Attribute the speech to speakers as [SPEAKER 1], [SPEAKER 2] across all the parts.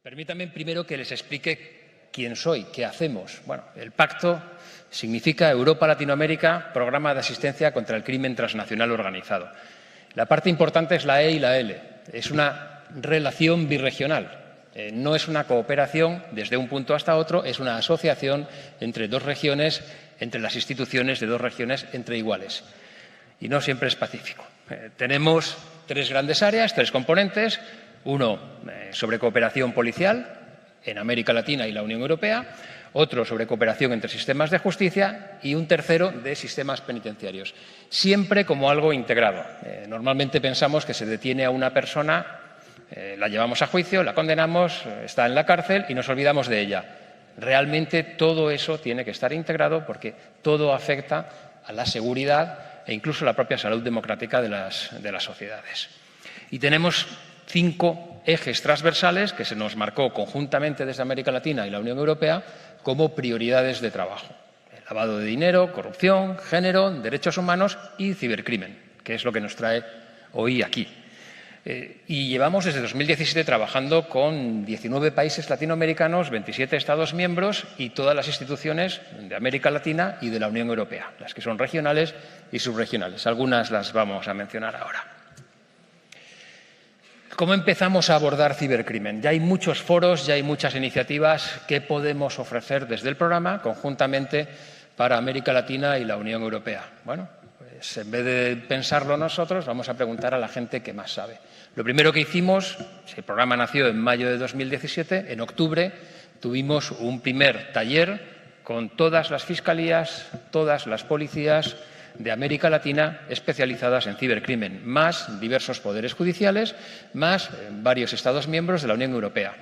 [SPEAKER 1] Permítanme primero que les explique quién soy, qué hacemos. Bueno, el pacto significa Europa-Latinoamérica, Programa de Asistencia contra el Crimen Transnacional Organizado. La parte importante es la E y la L. Es una relación birregional. No es una cooperación desde un punto hasta otro, es una asociación entre dos regiones, entre las instituciones de dos regiones, entre iguales. Y no siempre es pacífico. Tenemos tres grandes áreas, tres componentes. Uno sobre cooperación policial en América Latina y la Unión Europea, otro sobre cooperación entre sistemas de justicia y un tercero de sistemas penitenciarios. Siempre como algo integrado. Normalmente pensamos que se detiene a una persona, la llevamos a juicio, la condenamos, está en la cárcel y nos olvidamos de ella. Realmente todo eso tiene que estar integrado porque todo afecta a la seguridad e incluso a la propia salud democrática de las sociedades. Y tenemos 5 ejes transversales que se nos marcó conjuntamente desde América Latina y la Unión Europea como prioridades de trabajo. El lavado de dinero, corrupción, género, derechos humanos y cibercrimen, que es lo que nos trae hoy aquí. Y llevamos desde 2017 trabajando con 19 países latinoamericanos, 27 Estados miembros y todas las instituciones de América Latina y de la Unión Europea, las que son regionales y subregionales. Algunas las vamos a mencionar ahora. ¿Cómo empezamos a abordar cibercrimen? Ya hay muchos foros, ya hay muchas iniciativas que podemos ofrecer desde el programa conjuntamente para América Latina y la Unión Europea. Bueno, pues en vez de pensarlo nosotros, vamos a preguntar a la gente que más sabe. Lo primero que hicimos, el programa nació en mayo de 2017, en octubre tuvimos un primer taller con todas las fiscalías, todas las policías de América Latina especializadas en cibercrimen, más diversos poderes judiciales, más varios Estados miembros de la Unión Europea.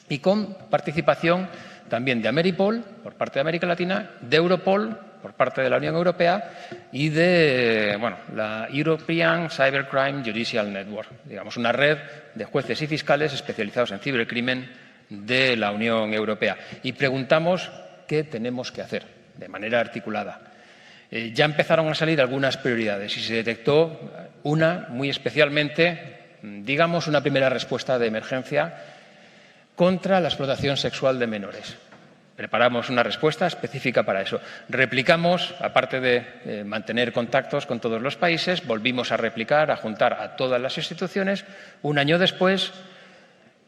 [SPEAKER 1] Y con participación también de Ameripol, por parte de América Latina, de Europol, por parte de la Unión Europea, y de la European Cybercrime Judicial Network, digamos, una red de jueces y fiscales especializados en cibercrimen de la Unión Europea. Y preguntamos qué tenemos que hacer de manera articulada. Ya empezaron a salir algunas prioridades y se detectó una muy especialmente, digamos, una primera respuesta de emergencia contra la explotación sexual de menores. Preparamos una respuesta específica para eso. Replicamos, aparte de mantener contactos con todos los países, volvimos a replicar, a juntar a todas las instituciones un año después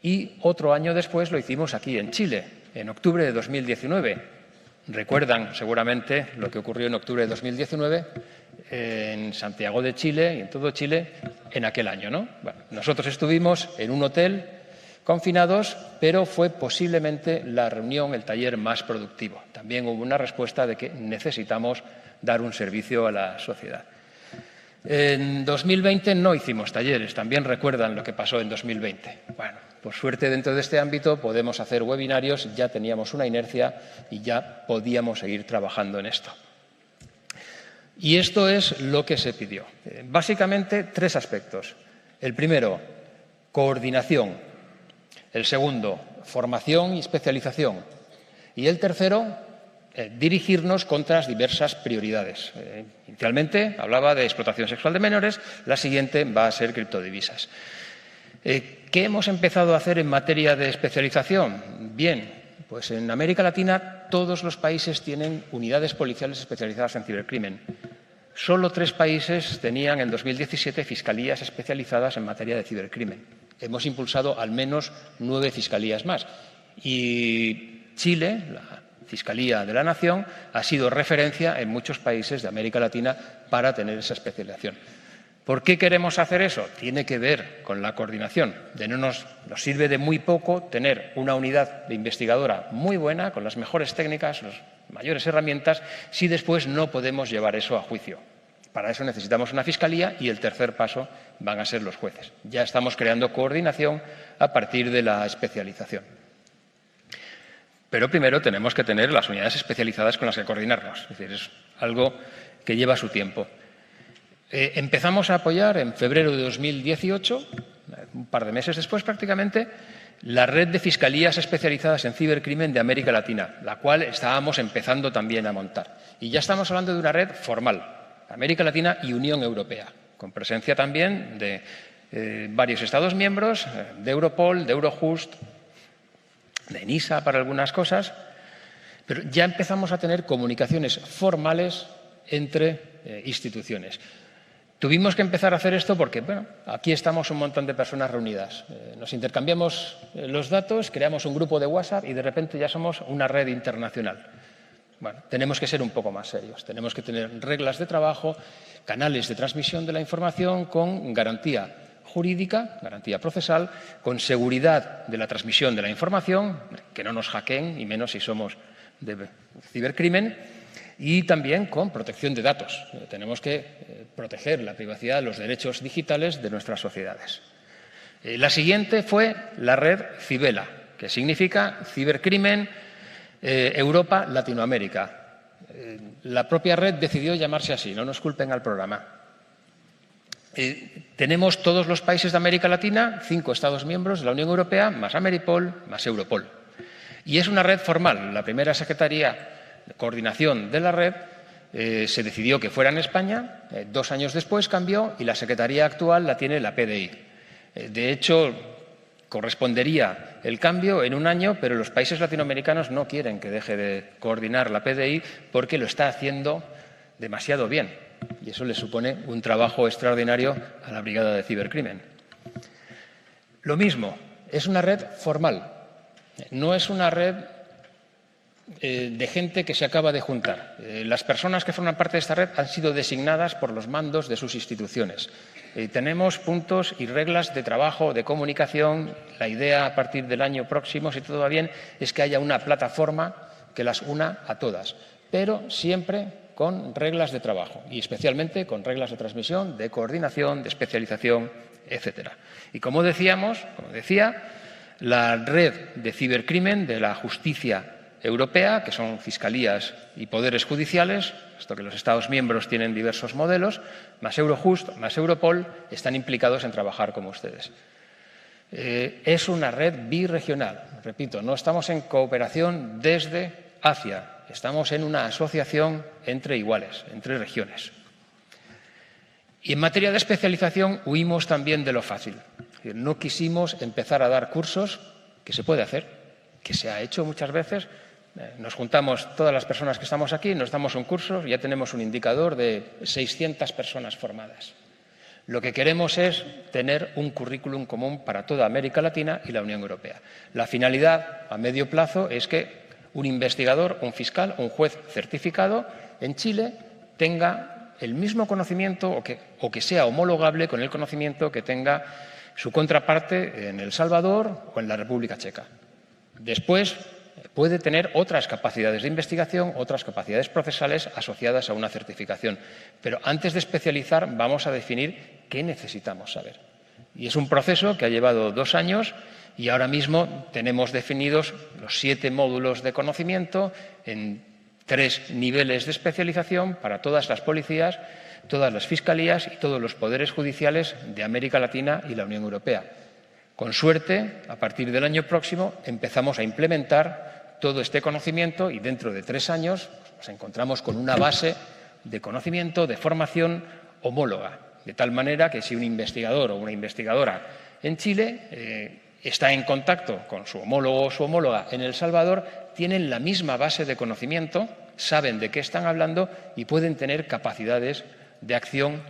[SPEAKER 1] y otro año después lo hicimos aquí en Chile, en octubre de 2019. Recuerdan seguramente lo que ocurrió en octubre de 2019 en Santiago de Chile y en todo Chile en aquel año, ¿no? Bueno, nosotros estuvimos en un hotel confinados, pero fue posiblemente la reunión, el taller más productivo. También hubo una respuesta de que necesitamos dar un servicio a la sociedad. En 2020 no hicimos talleres, también recuerdan lo que pasó en 2020. Bueno, por suerte dentro de este ámbito podemos hacer webinarios, ya teníamos una inercia y ya podíamos seguir trabajando en esto. Y esto es lo que se pidió. Básicamente 3 aspectos. El primero, coordinación. El segundo, formación y especialización. Y el tercero, dirigirnos contra las diversas prioridades. Inicialmente hablaba de explotación sexual de menores, la siguiente va a ser criptodivisas. ¿Qué hemos empezado a hacer en materia de especialización? Bien, pues en América Latina todos los países tienen unidades policiales especializadas en cibercrimen. Solo 3 países tenían en 2017 fiscalías especializadas en materia de cibercrimen. Hemos impulsado al menos 9 fiscalías más. Y Chile, la Fiscalía de la Nación, ha sido referencia en muchos países de América Latina para tener esa especialización. ¿Por qué queremos hacer eso? Tiene que ver con la coordinación. Nos sirve de muy poco tener una unidad de investigadora muy buena, con las mejores técnicas, las mayores herramientas, si después no podemos llevar eso a juicio. Para eso necesitamos una fiscalía y el tercer paso van a ser los jueces. Ya estamos creando coordinación a partir de la especialización. Pero primero tenemos que tener las unidades especializadas con las que coordinarnos. Es decir, es algo que lleva su tiempo. Empezamos a apoyar en febrero de 2018, un par de meses después prácticamente, la red de fiscalías especializadas en cibercrimen de América Latina, la cual estábamos empezando también a montar. Y ya estamos hablando de una red formal, América Latina y Unión Europea, con presencia también de varios Estados miembros, de Europol, de Eurojust, de NISA para algunas cosas, pero ya empezamos a tener comunicaciones formales entre instituciones. Tuvimos que empezar a hacer esto porque, bueno, aquí estamos un montón de personas reunidas. Nos intercambiamos los datos, creamos un grupo de WhatsApp y de repente ya somos una red internacional. Bueno, tenemos que ser un poco más serios. Tenemos que tener reglas de trabajo, canales de transmisión de la información con garantía jurídica, garantía procesal, con seguridad de la transmisión de la información, que no nos hackeen, y menos si somos de cibercrimen, y también con protección de datos. Tenemos que proteger la privacidad, los derechos digitales de nuestras sociedades. La siguiente fue la red Cibela, que significa Cibercrimen Europa Latinoamérica. La propia red decidió llamarse así, no nos culpen al programa. Tenemos todos los países de América Latina, 5 Estados miembros de la Unión Europea, más Ameripol, más Europol. Y es una red formal. La primera Secretaría de Coordinación de la red se decidió que fuera en España, 2 años después cambió y la Secretaría actual la tiene la PDI. De hecho, correspondería el cambio en un año, pero los países latinoamericanos no quieren que deje de coordinar la PDI porque lo está haciendo demasiado bien. Y eso le supone un trabajo extraordinario a la Brigada de Cibercrimen. Lo mismo, es una red formal, no es una red de gente que se acaba de juntar. Las personas que forman parte de esta red han sido designadas por los mandos de sus instituciones. Tenemos puntos y reglas de trabajo, de comunicación. La idea a partir del año próximo, si todo va bien, es que haya una plataforma que las una a todas, pero siempre con reglas de trabajo y especialmente con reglas de transmisión, de coordinación, de especialización, etcétera. Y como decía, la red de cibercrimen de la justicia europea, que son fiscalías y poderes judiciales, esto que los Estados miembros tienen diversos modelos, más Eurojust, más Europol, están implicados en trabajar como ustedes. Es una red birregional, repito, no estamos en cooperación desde hacia, estamos en una asociación entre iguales, entre regiones. Y en materia de especialización huimos también de lo fácil. No quisimos empezar a dar cursos, que se puede hacer, que se ha hecho muchas veces. Nos juntamos todas las personas que estamos aquí, nos damos un curso y ya tenemos un indicador de 600 personas formadas. Lo que queremos es tener un currículum común para toda América Latina y la Unión Europea. La finalidad a medio plazo es que un investigador, un fiscal, un juez certificado en Chile tenga el mismo conocimiento o que sea homologable con el conocimiento que tenga su contraparte en El Salvador o en la República Checa. Después puede tener otras capacidades de investigación, otras capacidades procesales asociadas a una certificación. Pero antes de especializar vamos a definir qué necesitamos saber. Y es un proceso que ha llevado 2 años y ahora mismo tenemos definidos los 7 módulos de conocimiento en 3 niveles de especialización para todas las policías, todas las fiscalías y todos los poderes judiciales de América Latina y la Unión Europea. Con suerte, a partir del año próximo, empezamos a implementar todo este conocimiento y dentro de 3 años nos encontramos con una base de conocimiento, de formación homóloga, de tal manera que si un investigador o una investigadora en Chile está en contacto con su homólogo o su homóloga en El Salvador, tienen la misma base de conocimiento, saben de qué están hablando y pueden tener capacidades de acción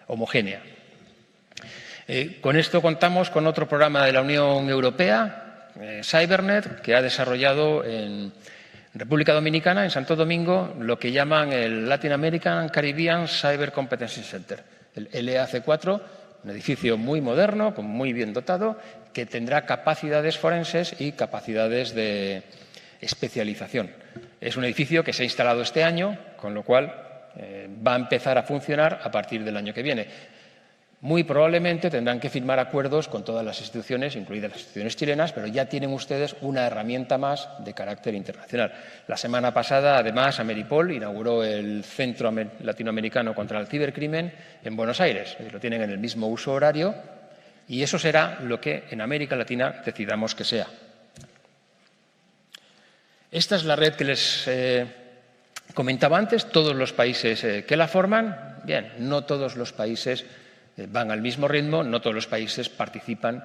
[SPEAKER 1] homogénea. Con esto contamos con otro programa de la Unión Europea, Cybernet, que ha desarrollado en República Dominicana, en Santo Domingo, lo que llaman el Latin American Caribbean Cyber Competency Center, el LAC4, un edificio muy moderno, muy bien dotado, que tendrá capacidades forenses y capacidades de especialización. Es un edificio que se ha instalado este año, con lo cual va a empezar a funcionar a partir del año que viene. Muy probablemente tendrán que firmar acuerdos con todas las instituciones, incluidas las instituciones chilenas, pero ya tienen ustedes una herramienta más de carácter internacional. La semana pasada, además, Ameripol inauguró el Centro Latinoamericano contra el Cibercrimen en Buenos Aires. Lo tienen en el mismo uso horario y eso será lo que en América Latina decidamos que sea. Esta es la red que les comentaba antes, todos los países que la forman. Bien, no todos los países van al mismo ritmo, no todos los países participan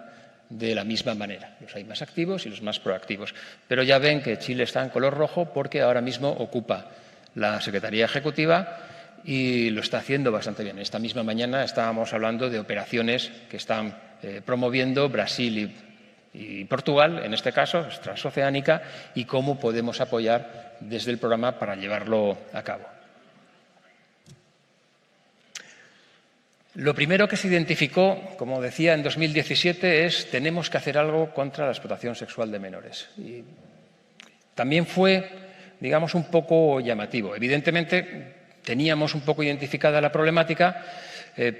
[SPEAKER 1] de la misma manera. Los hay más activos y los más proactivos. Pero ya ven que Chile está en color rojo porque ahora mismo ocupa la Secretaría Ejecutiva y lo está haciendo bastante bien. Esta misma mañana estábamos hablando de operaciones que están promoviendo Brasil y Portugal, en este caso, es transoceánica, y cómo podemos apoyar desde el programa para llevarlo a cabo. Lo primero que se identificó, como decía, en 2017 es tenemos que hacer algo contra la explotación sexual de menores. Y también fue, digamos, un poco llamativo. Evidentemente, teníamos un poco identificada la problemática,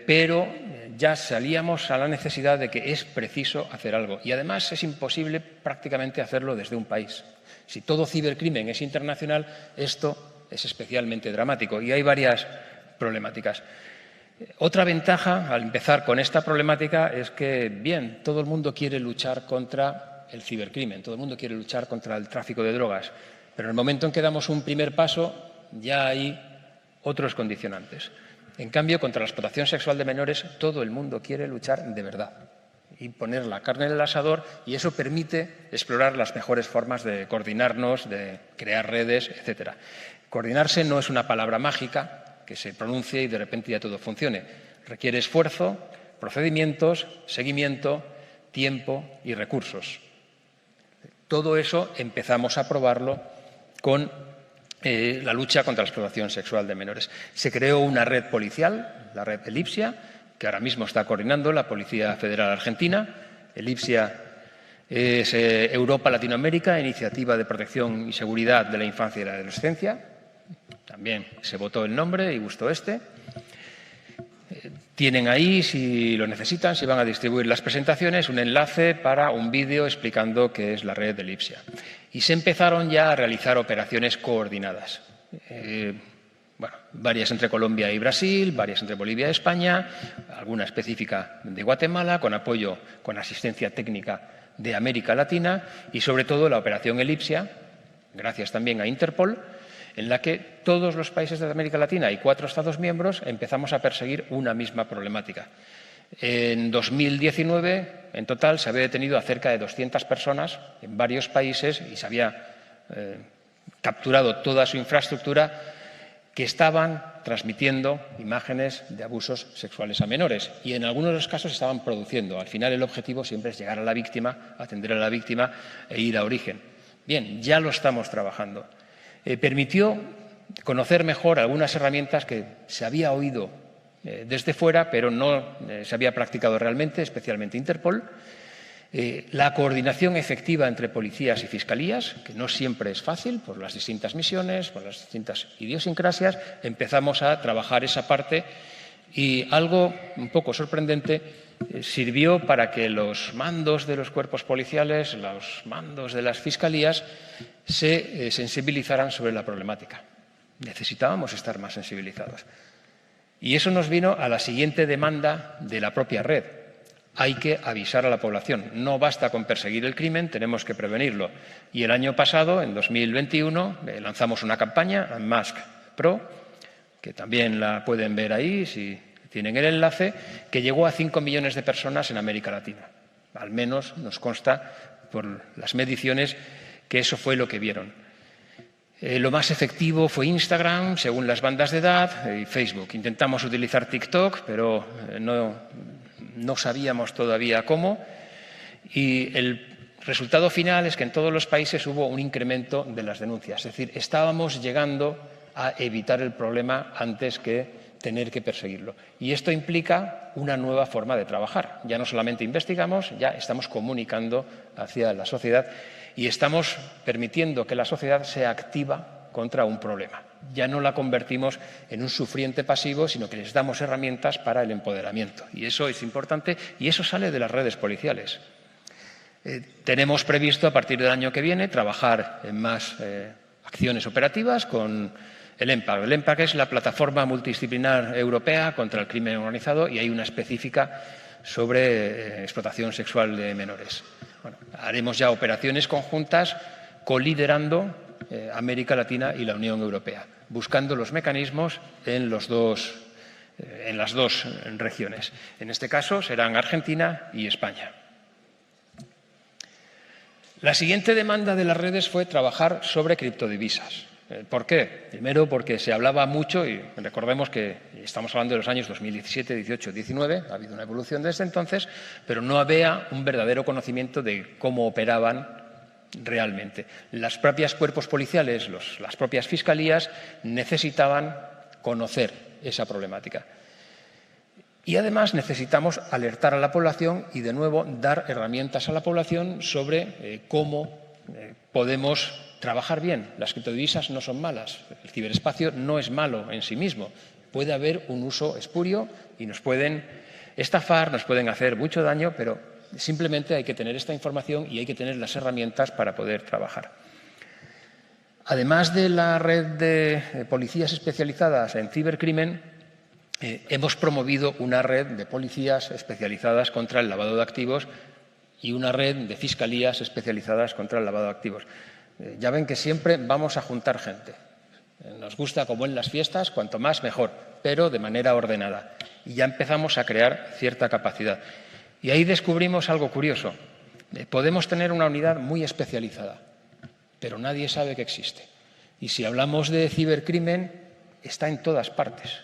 [SPEAKER 1] pero ya salíamos a la necesidad de que es preciso hacer algo. Y además es imposible prácticamente hacerlo desde un país. Si todo cibercrimen es internacional, esto es especialmente dramático y hay varias problemáticas. Otra ventaja, al empezar con esta problemática, es que, bien, todo el mundo quiere luchar contra el cibercrimen, todo el mundo quiere luchar contra el tráfico de drogas, pero en el momento en que damos un primer paso, ya hay otros condicionantes. En cambio, contra la explotación sexual de menores, todo el mundo quiere luchar de verdad y poner la carne en el asador, y eso permite explorar las mejores formas de coordinarnos, de crear redes, etcétera. Coordinarse no es una palabra mágica que se pronuncie y de repente ya todo funcione. Requiere esfuerzo, procedimientos, seguimiento, tiempo y recursos. Todo eso empezamos a probarlo con la lucha contra la explotación sexual de menores. Se creó una red policial, la red Elipsia, que ahora mismo está coordinando la Policía Federal Argentina. Elipsia es Europa Latinoamérica, Iniciativa de Protección y Seguridad de la Infancia y la Adolescencia. También se votó el nombre y gustó este. Tienen ahí, si lo necesitan, si van a distribuir las presentaciones, un enlace para un vídeo explicando qué es la red de Elipsia. Y se empezaron ya a realizar operaciones coordinadas. Varias entre Colombia y Brasil, varias entre Bolivia y España, alguna específica de Guatemala, con apoyo, con asistencia técnica de América Latina y, sobre todo, la operación Elipsia, gracias también a Interpol, en la que todos los países de América Latina y 4 Estados miembros empezamos a perseguir una misma problemática. En 2019, en total, se había detenido a cerca de 200 personas en varios países y se había capturado toda su infraestructura que estaban transmitiendo imágenes de abusos sexuales a menores y en algunos de los casos estaban produciendo. Al final el objetivo siempre es llegar a la víctima, atender a la víctima e ir a origen. Bien, ya lo estamos trabajando. Permitió conocer mejor algunas herramientas que se había oído desde fuera, pero no se había practicado realmente, especialmente Interpol. La coordinación efectiva entre policías y fiscalías, que no siempre es fácil por las distintas misiones, por las distintas idiosincrasias. Empezamos a trabajar esa parte y algo un poco sorprendente sirvió para que los mandos de los cuerpos policiales, los mandos de las fiscalías se sensibilizaran sobre la problemática. Necesitábamos estar más sensibilizados. Y eso nos vino a la siguiente demanda de la propia red. Hay que avisar a la población. No basta con perseguir el crimen, tenemos que prevenirlo. Y el año pasado, en 2021, lanzamos una campaña, Unmask Pro, que también la pueden ver ahí si tienen el enlace, que llegó a 5 millones de personas en América Latina. Al menos nos consta por las mediciones que eso fue lo que vieron. Lo más efectivo fue Instagram, según las bandas de edad, y Facebook. Intentamos utilizar TikTok, pero no sabíamos todavía cómo. Y el resultado final es que en todos los países hubo un incremento de las denuncias. Es decir, estábamos llegando a evitar el problema antes que tener que perseguirlo. Y esto implica una nueva forma de trabajar. Ya no solamente investigamos, ya estamos comunicando hacia la sociedad y estamos permitiendo que la sociedad sea activa contra un problema. Ya no la convertimos en un sufriente pasivo, sino que les damos herramientas para el empoderamiento. Y eso es importante y eso sale de las redes policiales. Tenemos previsto, a partir del año que viene, trabajar en más acciones operativas con el EMPAC. El EMPAC es la Plataforma Multidisciplinar Europea contra el Crimen Organizado y hay una específica sobre explotación sexual de menores. Bueno, haremos ya operaciones conjuntas coliderando América Latina y la Unión Europea, buscando los mecanismos en las dos regiones. En este caso serán Argentina y España. La siguiente demanda de las redes fue trabajar sobre criptodivisas. ¿Por qué? Primero, porque se hablaba mucho, y recordemos que estamos hablando de los años 2017, 18, 19, ha habido una evolución desde entonces, pero no había un verdadero conocimiento de cómo operaban realmente. Los propios cuerpos policiales, las propias fiscalías necesitaban conocer esa problemática. Y además necesitamos alertar a la población y, de nuevo, dar herramientas a la población sobre cómo podemos trabajar bien. Las criptodivisas no son malas, el ciberespacio no es malo en sí mismo. Puede haber un uso espurio y nos pueden estafar, nos pueden hacer mucho daño, pero simplemente hay que tener esta información y hay que tener las herramientas para poder trabajar. Además de la red de policías especializadas en cibercrimen, hemos promovido una red de policías especializadas contra el lavado de activos y una red de fiscalías especializadas contra el lavado de activos. Ya ven que siempre vamos a juntar gente. Nos gusta, como en las fiestas, cuanto más mejor, pero de manera ordenada. Y ya empezamos a crear cierta capacidad. Y ahí descubrimos algo curioso. Podemos tener una unidad muy especializada, pero nadie sabe que existe. Y si hablamos de cibercrimen, está en todas partes.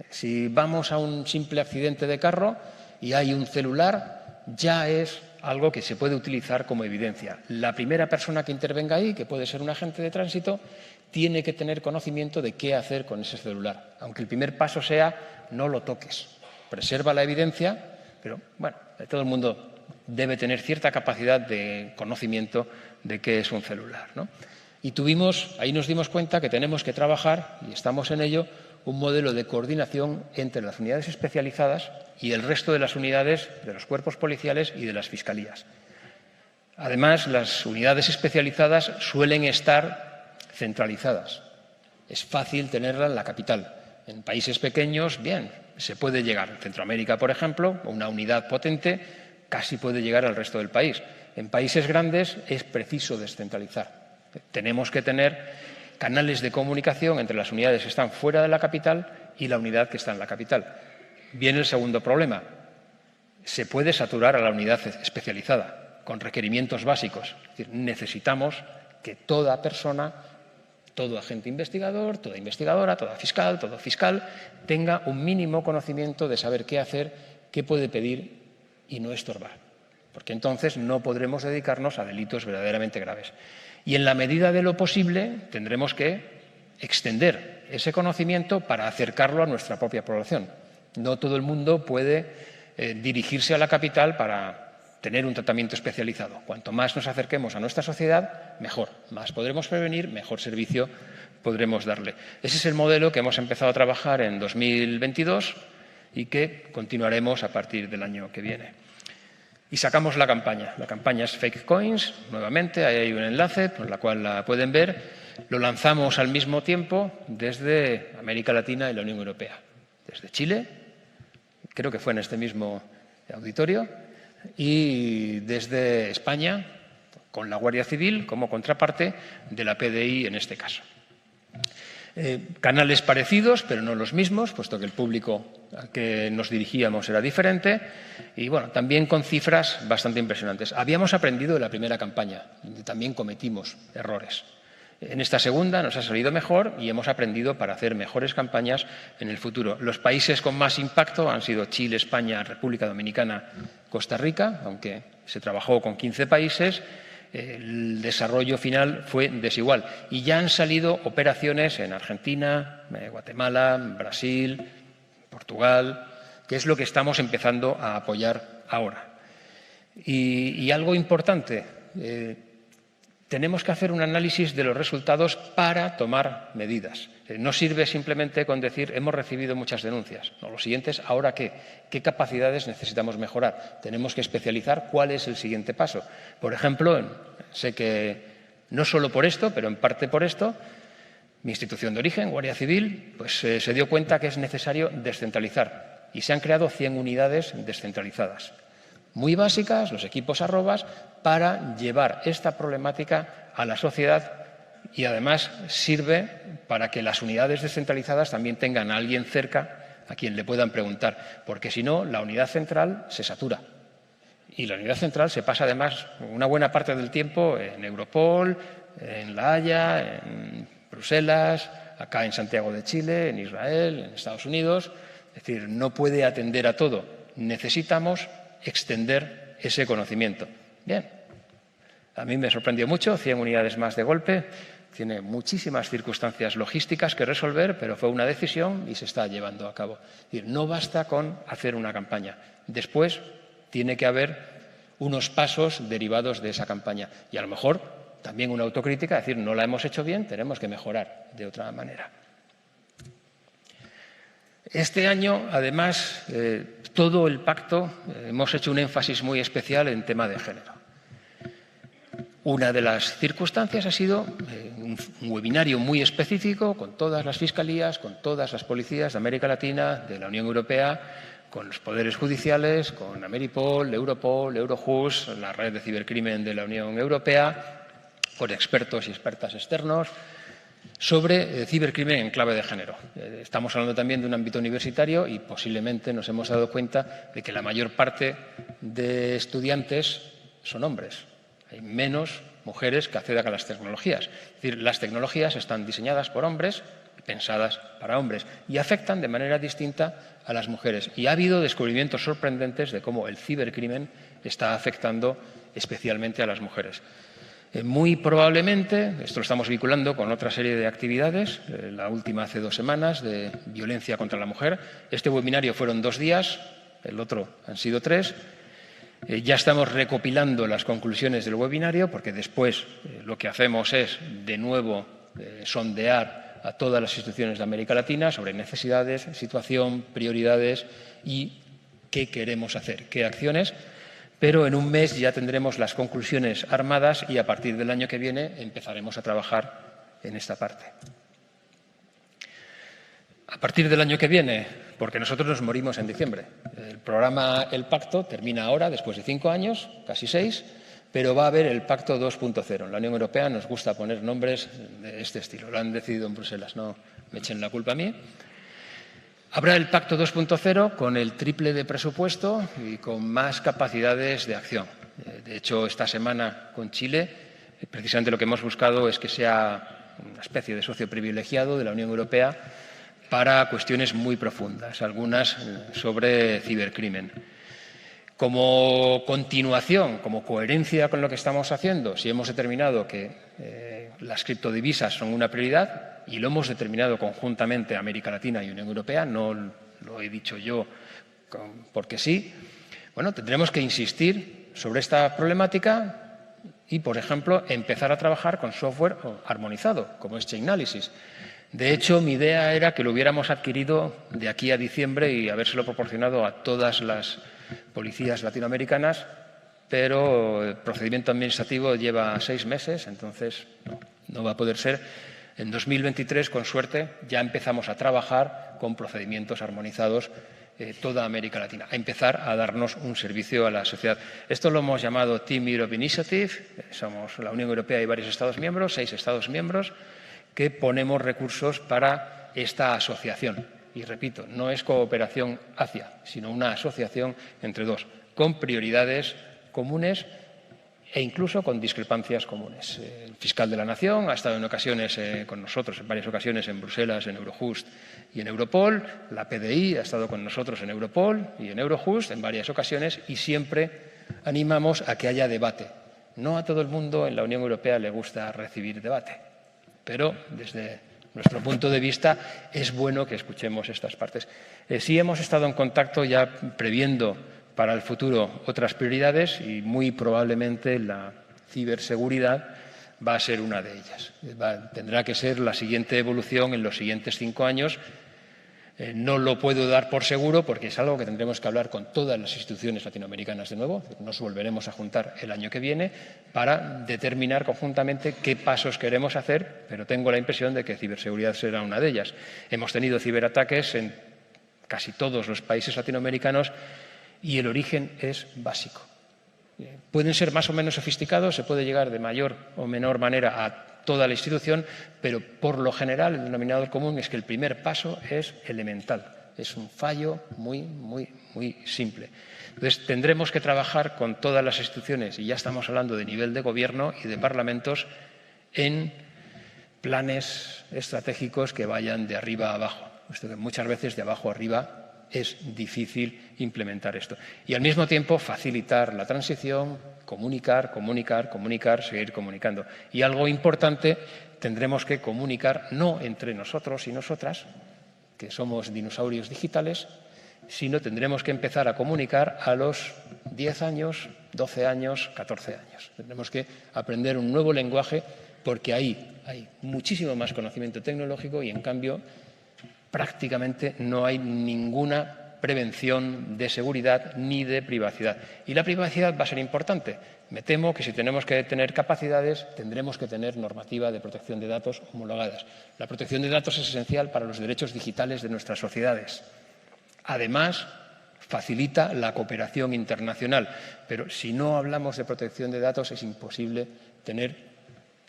[SPEAKER 1] Si vamos a un simple accidente de carro y hay un celular, ya es algo que se puede utilizar como evidencia. La primera persona que intervenga ahí, que puede ser un agente de tránsito, tiene que tener conocimiento de qué hacer con ese celular. Aunque el primer paso sea no lo toques. Preserva la evidencia, pero bueno, todo el mundo debe tener cierta capacidad de conocimiento de qué es un celular, ¿no? Y ahí nos dimos cuenta que tenemos que trabajar, y estamos en ello, un modelo de coordinación entre las unidades especializadas y el resto de las unidades de los cuerpos policiales y de las fiscalías. Además, las unidades especializadas suelen estar centralizadas. Es fácil tenerla en la capital. En países pequeños, bien, se puede llegar. En Centroamérica, por ejemplo, una unidad potente casi puede llegar al resto del país. En países grandes es preciso descentralizar. Tenemos que tener canales de comunicación entre las unidades que están fuera de la capital y la unidad que está en la capital. Viene el segundo problema. Se puede saturar a la unidad especializada con requerimientos básicos. Es decir, necesitamos que toda persona, todo agente investigador, toda investigadora, todo fiscal, tenga un mínimo conocimiento de saber qué hacer, qué puede pedir y no estorbar. Porque entonces no podremos dedicarnos a delitos verdaderamente graves. Y en la medida de lo posible tendremos que extender ese conocimiento para acercarlo a nuestra propia población. No todo el mundo puede dirigirse a la capital para tener un tratamiento especializado. Cuanto más nos acerquemos a nuestra sociedad, mejor. Más podremos prevenir, mejor servicio podremos darle. Ese es el modelo que hemos empezado a trabajar en 2022 y que continuaremos a partir del año que viene. Y sacamos la campaña. La campaña es Fake Coins, nuevamente, ahí hay un enlace por el cual la pueden ver. Lo lanzamos al mismo tiempo desde América Latina y la Unión Europea. Desde Chile, creo que fue en este mismo auditorio, y desde España, con la Guardia Civil como contraparte de la PDI en este caso. Canales parecidos, pero no los mismos, puesto que el público al que nos dirigíamos era diferente y, bueno, también con cifras bastante impresionantes. Habíamos aprendido de la primera campaña, donde también cometimos errores. En esta segunda nos ha salido mejor y hemos aprendido para hacer mejores campañas en el futuro. Los países con más impacto han sido Chile, España, República Dominicana, Costa Rica, aunque se trabajó con 15 países. El desarrollo final fue desigual y ya han salido operaciones en Argentina, Guatemala, Brasil, Portugal, que es lo que estamos empezando a apoyar ahora. Y algo importante, tenemos que hacer un análisis de los resultados para tomar medidas. No sirve simplemente con decir hemos recibido muchas denuncias. No, lo siguiente es ¿ahora qué? ¿Qué capacidades necesitamos mejorar? Tenemos que especializar cuál es el siguiente paso. Por ejemplo, sé que no solo por esto, pero en parte por esto, mi institución de origen, Guardia Civil, pues se dio cuenta que es necesario descentralizar y se han creado 100 unidades descentralizadas. Muy básicas, los equipos arrobas, para llevar esta problemática a la sociedad y además sirve para que las unidades descentralizadas también tengan a alguien cerca a quien le puedan preguntar, porque si no, la unidad central se satura Y la unidad central se pasa además una buena parte del tiempo en Europol, en La Haya, en Bruselas, acá en Santiago de Chile, en Israel, en Estados Unidos. Es decir, no puede atender a todo. Necesitamos extender ese conocimiento. Bien, a mí me sorprendió mucho, 100 unidades más de golpe. Tiene muchísimas circunstancias logísticas que resolver, pero fue una decisión y se está llevando a cabo. Es decir, no basta con hacer una campaña. Después tiene que haber unos pasos derivados de esa campaña. Y a lo mejor también una autocrítica, es decir, no la hemos hecho bien, tenemos que mejorar de otra manera. Este año, además, todo el pacto hemos hecho un énfasis muy especial en tema de género. Una de las circunstancias ha sido un webinario muy específico con todas las fiscalías, con todas las policías de América Latina, de la Unión Europea, con los poderes judiciales, con Ameripol, Europol, Eurojust, la red de cibercrimen de la Unión Europea, con expertos y expertas externos, sobre cibercrimen en clave de género. Estamos hablando también de un ámbito universitario y posiblemente nos hemos dado cuenta de que la mayor parte de estudiantes son hombres. Hay menos mujeres que accedan a las tecnologías. Es decir, las tecnologías están diseñadas por hombres y pensadas para hombres y afectan de manera distinta a las mujeres. Y ha habido descubrimientos sorprendentes de cómo el cibercrimen está afectando especialmente a las mujeres. Muy probablemente, esto lo estamos vinculando con otra serie de actividades, la última hace 2 semanas, de violencia contra la mujer. Este webinario fueron 2 días, el otro han sido 3. Ya estamos recopilando las conclusiones del webinario porque después lo que hacemos es, de nuevo, sondear a todas las instituciones de América Latina sobre necesidades, situación, prioridades y qué queremos hacer, qué acciones. Pero en un mes ya tendremos las conclusiones armadas y a partir del año que viene empezaremos a trabajar en esta parte. A partir del año que viene, porque nosotros nos morimos en diciembre. El programa El Pacto termina ahora, después de 5 años, casi 6, pero va a haber el Pacto 2.0. En la Unión Europea nos gusta poner nombres de este estilo. Lo han decidido en Bruselas, no me echen la culpa a mí. Habrá el Pacto 2.0 con el triple de presupuesto y con más capacidades de acción. De hecho, esta semana con Chile, precisamente lo que hemos buscado es que sea una especie de socio privilegiado de la Unión Europea para cuestiones muy profundas, algunas sobre cibercrimen. Como continuación, como coherencia con lo que estamos haciendo, si hemos determinado que las criptodivisas son una prioridad, y lo hemos determinado conjuntamente América Latina y Unión Europea, no lo he dicho yo porque sí, bueno, tendremos que insistir sobre esta problemática y, por ejemplo, empezar a trabajar con software armonizado, como es Chainalysis. De hecho, mi idea era que lo hubiéramos adquirido de aquí a diciembre y habérselo proporcionado a todas las policías latinoamericanas, pero el procedimiento administrativo lleva 6 meses, entonces no va a poder ser. En 2023, con suerte, ya empezamos a trabajar con procedimientos armonizados toda América Latina, a empezar a darnos un servicio a la sociedad. Esto lo hemos llamado Team Europe Initiative, somos la Unión Europea y varios Estados miembros, 6 Estados miembros, que ponemos recursos para esta asociación. Y repito, no es cooperación hacia, sino una asociación entre 2, con prioridades comunes e incluso con discrepancias comunes. El fiscal de la Nación ha estado en ocasiones con nosotros, en varias ocasiones en Bruselas, en Eurojust y en Europol. La PDI ha estado con nosotros en Europol y en Eurojust en varias ocasiones y siempre animamos a que haya debate. No a todo el mundo en la Unión Europea le gusta recibir debate, pero desde nuestro punto de vista es bueno que escuchemos estas partes. Sí hemos estado en contacto ya previendo para el futuro otras prioridades y muy probablemente la ciberseguridad va a ser una de ellas. Tendrá que ser la siguiente evolución en los siguientes 5 años. No lo puedo dar por seguro porque es algo que tendremos que hablar con todas las instituciones latinoamericanas de nuevo. Nos volveremos a juntar el año que viene para determinar conjuntamente qué pasos queremos hacer, pero tengo la impresión de que ciberseguridad será una de ellas. Hemos tenido ciberataques en casi todos los países latinoamericanos y el origen es básico. Pueden ser más o menos sofisticados, se puede llegar de mayor o menor manera a toda la institución, pero por lo general el denominador común es que el primer paso es elemental. Es un fallo muy simple. Entonces, tendremos que trabajar con todas las instituciones, y ya estamos hablando de nivel de gobierno y de parlamentos, en planes estratégicos que vayan de arriba a abajo. Puesto que muchas veces de abajo a arriba es difícil implementar esto. Y al mismo tiempo facilitar la transición, comunicar, seguir comunicando. Y algo importante, tendremos que comunicar no entre nosotros y nosotras, que somos dinosaurios digitales, sino tendremos que empezar a comunicar a los 10 años, 12 años, 14 años. Tendremos que aprender un nuevo lenguaje porque ahí hay muchísimo más conocimiento tecnológico y, en cambio, prácticamente no hay ninguna prevención de seguridad ni de privacidad. Y la privacidad va a ser importante. Me temo que si tenemos que tener capacidades, tendremos que tener normativa de protección de datos homologadas. La protección de datos es esencial para los derechos digitales de nuestras sociedades. Además, facilita la cooperación internacional. Pero si no hablamos de protección de datos, es imposible tener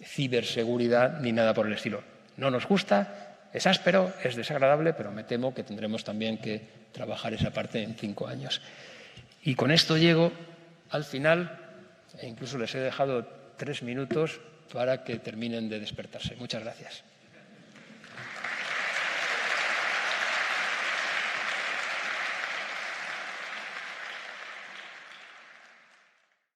[SPEAKER 1] ciberseguridad ni nada por el estilo. No nos gusta. Es áspero, es desagradable, pero me temo que tendremos también que trabajar esa parte en 5 años. Y con esto llego al final, e incluso les he dejado 3 minutos para que terminen de despertarse. Muchas gracias.